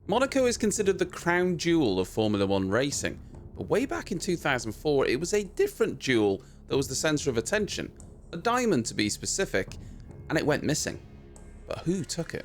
Monaco is considered the crown jewel of Formula 1 racing, but way back in 2004 it was a different jewel that was the centre of attention, a diamond to be specific, and it went missing. But who took it?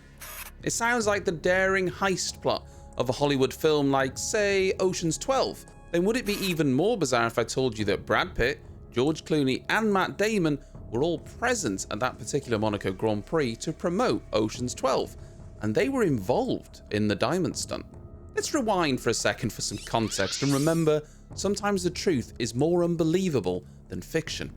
It sounds like the daring heist plot of a Hollywood film like, say, Ocean's 12. Then would it be even more bizarre if I told you that Brad Pitt, George Clooney and Matt Damon were all present at that particular Monaco Grand Prix to promote Ocean's 12, and they were involved in the diamond stunt? Let's rewind for a second for some context and remember, sometimes the truth is more unbelievable than fiction.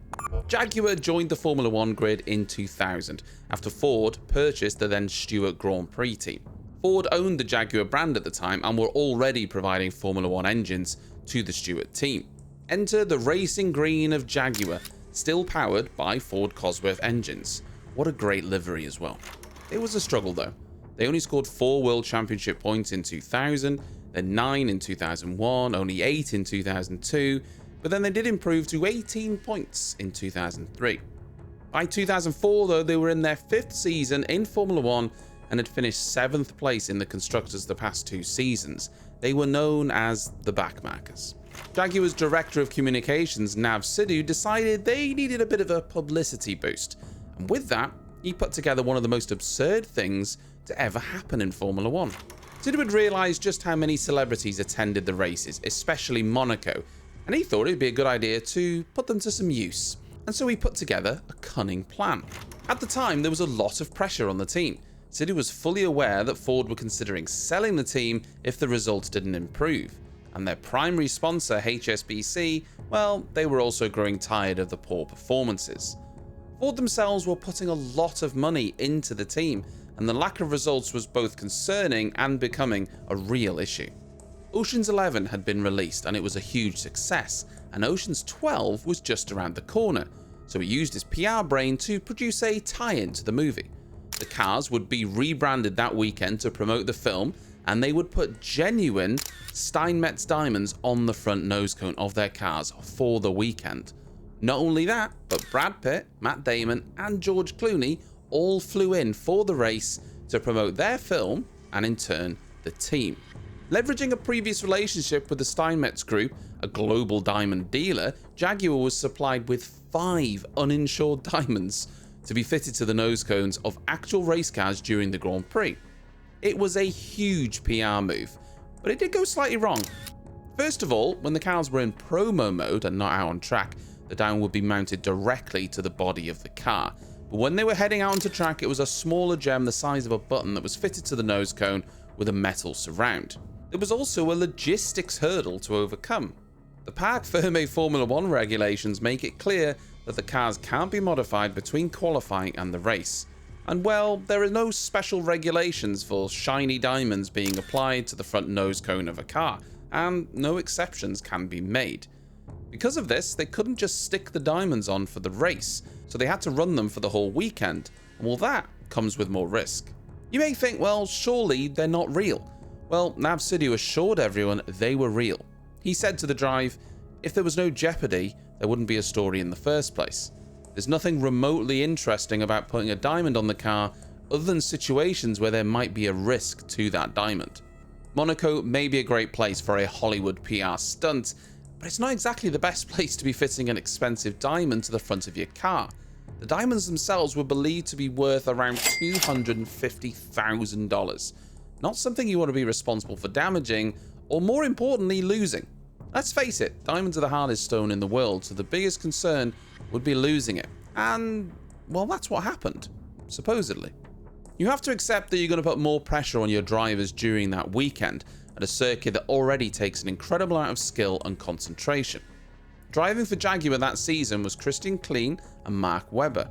Jaguar joined the Formula 1 grid in 2000 after Ford purchased the then Stewart Grand Prix team. Ford owned the Jaguar brand at the time and were already providing Formula 1 engines to the Stewart team. Enter the racing green of Jaguar, still powered by Ford Cosworth engines. What a great livery as well. It was a struggle though. They only scored 4 World Championship points in 2000, then 9 in 2001, only 8 in 2002, but then they did improve to 18 points in 2003. By 2004 though, they were in their 5th season in Formula 1 and had finished 7th place in the Constructors the past 2 seasons. They were known as the Backmarkers. Jaguar's Director of Communications, Nav Sidhu, decided they needed a bit of a publicity boost, and with that, he put together one of the most absurd things to ever happen in Formula 1. Sidhu had realised just how many celebrities attended the races, especially Monaco, and he thought it'd be a good idea to put them to some use. And so he put together a cunning plan. At the time, there was a lot of pressure on the team. Sidhu was fully aware that Ford were considering selling the team if the results didn't improve, and their primary sponsor, HSBC, well, they were also growing tired of the poor performances. Ford themselves were putting a lot of money into the team, and the lack of results was both concerning and becoming a real issue. Ocean's 11 had been released and it was a huge success, and Ocean's 12 was just around the corner, so he used his PR brain to produce a tie-in to the movie. The cars would be rebranded that weekend to promote the film, and they would put genuine Steinmetz diamonds on the front nose cone of their cars for the weekend. Not only that, but Brad Pitt, Matt Damon and George Clooney all flew in for the race to promote their film and in turn the team. Leveraging a previous relationship with the Steinmetz Group, a global diamond dealer, Jaguar was supplied with 5 uninsured diamonds to be fitted to the nose cones of actual race cars during the Grand Prix. It was a huge PR move, but it did go slightly wrong. First of all, when the cars were in promo mode and not out on track, the diamond would be mounted directly to the body of the car. But when they were heading out onto track, it was a smaller gem the size of a button that was fitted to the nose cone with a metal surround. There was also a logistics hurdle to overcome. The Parc Fermé Formula 1 regulations make it clear that the cars can't be modified between qualifying and the race. And well, there are no special regulations for shiny diamonds being applied to the front nose cone of a car, and no exceptions can be made. Because of this, they couldn't just stick the diamonds on for the race, so they had to run them for the whole weekend, and well, that comes with more risk. You may think, well, surely they're not real. Well, Nav Sidhu assured everyone they were real. He said to the drive, if there was no jeopardy, there wouldn't be a story in the first place. There's nothing remotely interesting about putting a diamond on the car other than situations where there might be a risk to that diamond. Monaco may be a great place for a Hollywood PR stunt, but it's not exactly the best place to be fitting an expensive diamond to the front of your car. The diamonds themselves were believed to be worth around $250,000. Not something you want to be responsible for damaging, or more importantly, losing. Let's face it, diamonds are the hardest stone in the world, so the biggest concern would be losing it. And, well, that's what happened, supposedly. You have to accept that you're going to put more pressure on your drivers during that weekend at a circuit that already takes an incredible amount of skill and concentration. Driving for Jaguar that season was Christian Klein and Mark Webber.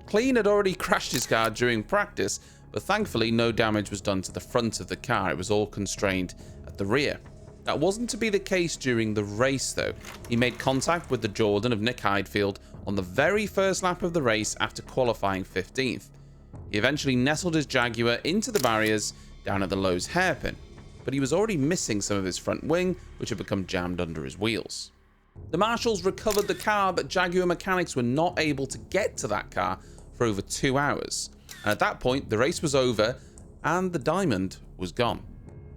Klein had already crashed his car during practice, but thankfully no damage was done to the front of the car, it was all constrained at the rear. That wasn't to be the case during the race though. He made contact with the Jordan of Nick Heidfeld on the very first lap of the race after qualifying 15th. He eventually nestled his Jaguar into the barriers down at the Lowe's hairpin, but he was already missing some of his front wing, which had become jammed under his wheels. The marshals recovered the car, but Jaguar mechanics were not able to get to that car for over 2 hours. And at that point, the race was over and the diamond was gone.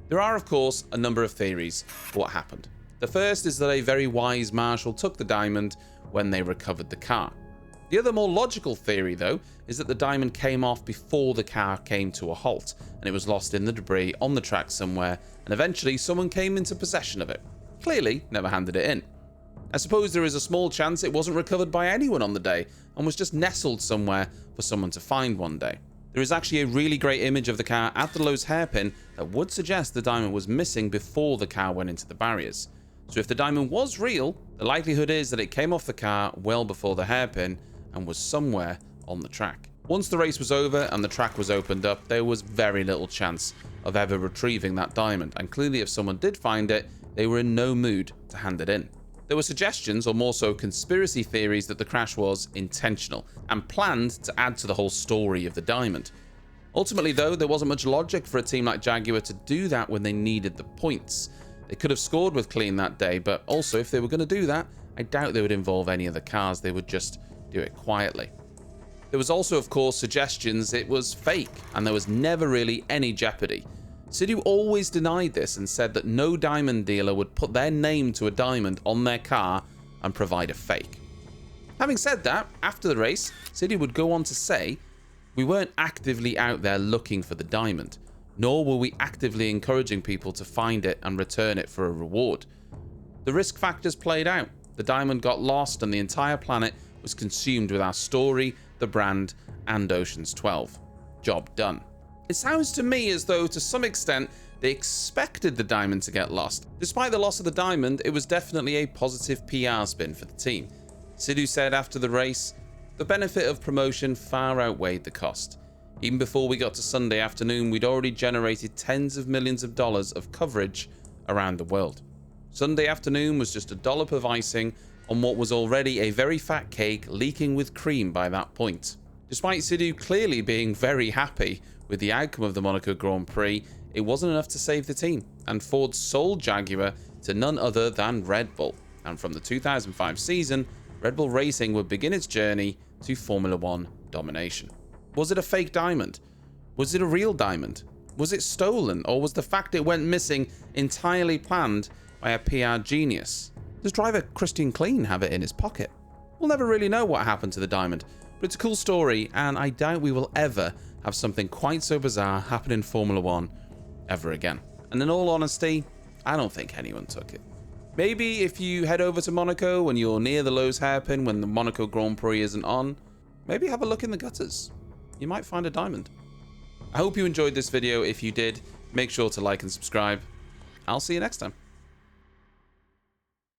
There are, of course, a number of theories for what happened. The first is that a very wise marshal took the diamond when they recovered the car. The other more logical theory, though, is that the diamond came off before the car came to a halt, and it was lost in the debris on the track somewhere, and eventually someone came into possession of it. Clearly, never handed it in. I suppose there is a small chance it wasn't recovered by anyone on the day, and was just nestled somewhere for someone to find one day. There is actually a really great image of the car at the Lowe's hairpin that would suggest the diamond was missing before the car went into the barriers. So if the diamond was real, the likelihood is that it came off the car well before the hairpin and was somewhere on the track. Once the race was over and the track was opened up, there was very little chance of ever retrieving that diamond, and clearly if someone did find it, they were in no mood to hand it in. There were suggestions, or more so conspiracy theories, that the crash was intentional and planned to add to the whole story of the diamond. Ultimately though, there wasn't much logic for a team like Jaguar to do that when they needed the points. They could have scored with clean that day, but also if they were going to do that, I doubt they would involve any of the cars. They would just do it quietly. There was also, of course, suggestions it was fake and there was never really any jeopardy. Sidhu always denied this and said that no diamond dealer would put their name to a diamond on their car and provide a fake. Having said that, after the race, Sidhu would go on to say, "We weren't actively out there looking for the diamond, nor were we actively encouraging people to find it and return it for a reward. The risk factors played out. The diamond got lost and the entire planet was consumed with our story, the brand, and Ocean's 12. Job done." It sounds to me as though, to some extent, they expected the diamond to get lost. Despite the loss of the diamond, it was definitely a positive PR spin for the team. Sidhu said after the race, "The benefit of promotion far outweighed the cost. Even before we got to Sunday afternoon, we'd already generated tens of millions of dollars of coverage around the world. Sunday afternoon was just a dollop of icing on what was already a very fat cake leaking with cream by that point." Despite Sidhu clearly being very happy with the outcome of the Monaco Grand Prix, it wasn't enough to save the team, and Ford sold Jaguar to none other than Red Bull. And from the 2005 season, Red Bull Racing would begin its journey to Formula 1 domination. Was it a fake diamond? Was it a real diamond? Was it stolen, or was the fact it went missing entirely planned by a PR genius? Does driver Christian Klein have it in his pocket? We'll never really know what happened to the diamond, but it's a cool story, and I doubt we will ever have something quite so bizarre happen in Formula 1 ever again. And in all honesty, I don't think anyone took it. Maybe if you head over to Monaco when you're near the Lowe's hairpin when the Monaco Grand Prix isn't on, maybe have a look in the gutters. You might find a diamond. I hope you enjoyed this video. If you did, make sure to like and subscribe. I'll see you next time.